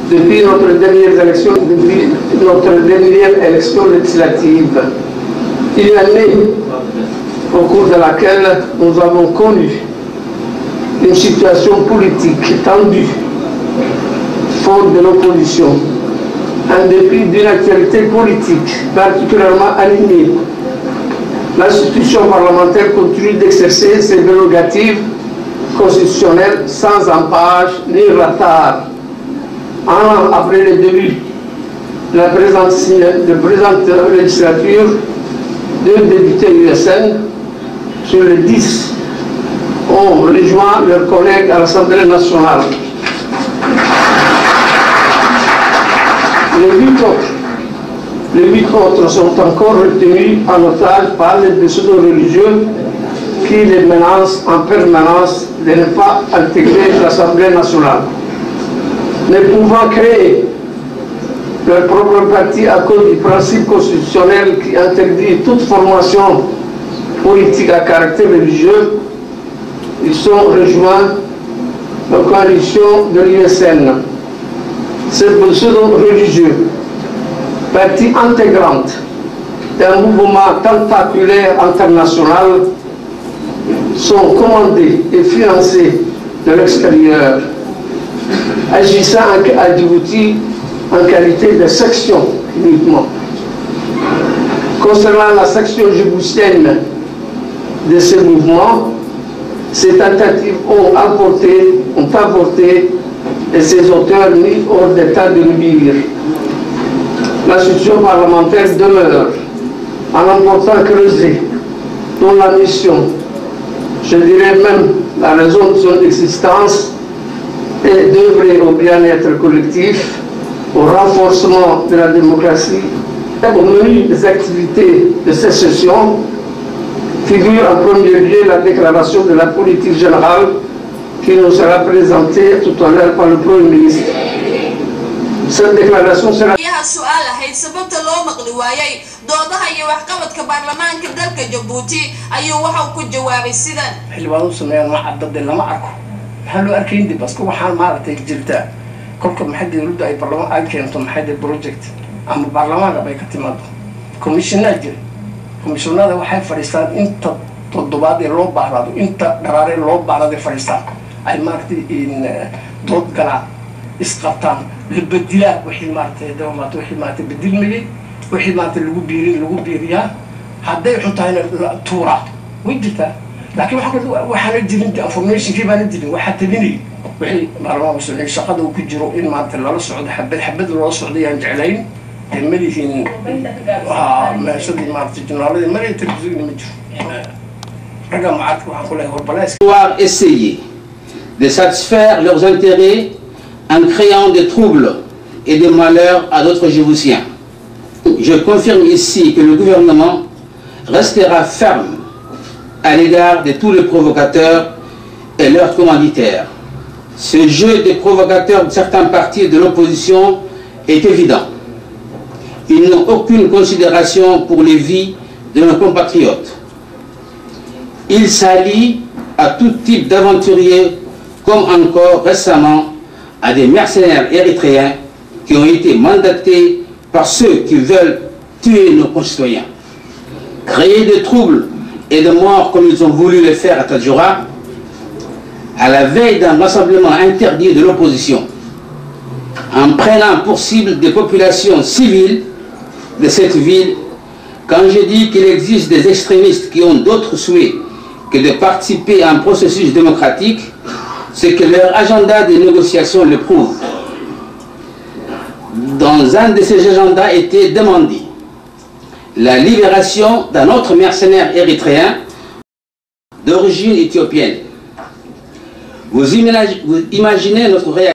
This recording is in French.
Depuis notre dernière élection législative, il y a une année au cours de laquelle nous avons connu une situation politique tendue, faute de l'opposition, en dépit d'une actualité politique particulièrement animée. L'institution parlementaire continue d'exercer ses prérogatives constitutionnelles sans empâche ni retard. Un an après le début de la présente législature, 2 députés USN sur les 10 ont rejoint leurs collègues à l'Assemblée nationale. Les 8 autres sont encore retenus en otage par les pseudo-religieux qui les menacent en permanence de ne pas intégrer l'Assemblée nationale. Ne pouvant créer leur propre parti à cause du principe constitutionnel qui interdit toute formation politique à caractère religieux, ils sont rejoints aux coalitions de l'USN. Ces pseudo-religieux, partie intégrante d'un mouvement tentaculaire international, sont commandés et financés de l'extérieur, agissant à Djibouti en qualité de section uniquement. Concernant la section djiboutienne de ce mouvement, ces tentatives ont avorté et ses auteurs mis hors d'état de nuire. L'institution parlementaire demeure en important creuset dont la mission, je dirais même la raison de son existence, est d'œuvrer au bien-être collectif, au renforcement de la démocratie. Au menu des activités de cette session figure en premier lieu la déclaration de la politique générale qui nous sera présentée tout à l'heure par le Premier ministre. Cette déclaration sera... هلو أركين دي بس كم حال ما رتيك جلتا كلكم حد يرد أي برلمان أجي أنتم حد بروجكت أما برلمان أبي كتير كوميشنات جري كوميشنات هو حد فريستان أنت تضبط اللوب بعرضه أنت قرار اللوب بعرضه فريستان أي مارتي إن ضد قلع إسقاطان البديلة وحيد مارتي دوامات وحيد مارتي بديل ملي وحيد مارتي اللي بيريا حد يحط هنا التورا ويجتا لكن waxaan jirin information kii baan jirin waxa tabinay wixii marwaa soo shaqada uu ku jiro in maanta la socdo xabad loo socdo yaan jeclayn malihiin meeshadii maanta journalada maray telefishinka ma jiro raga maadku waxaan ku leeyahay warbalaas doivent essayer de satisfaire leurs intérêts en créant des troubles et des malheurs à d'autres Djiboutiens. Je confirme ici que le gouvernement restera ferme à l'égard de tous les provocateurs et leurs commanditaires. Ce jeu des provocateurs de certains partis de l'opposition est évident. Ils n'ont aucune considération pour les vies de nos compatriotes. Ils s'allient à tout type d'aventuriers, comme encore récemment à des mercenaires érythréens qui ont été mandatés par ceux qui veulent tuer nos concitoyens. Créer des troubles et de morts comme ils ont voulu le faire à Tadjoura, à la veille d'un rassemblement interdit de l'opposition, en prenant pour cible des populations civiles de cette ville. Quand je dis qu'il existe des extrémistes qui ont d'autres souhaits que de participer à un processus démocratique, c'est que leur agenda de négociation le prouve. Dans un de ces agendas était demandé la libération d'un autre mercenaire érythréen d'origine éthiopienne. Vous imaginez notre réaction.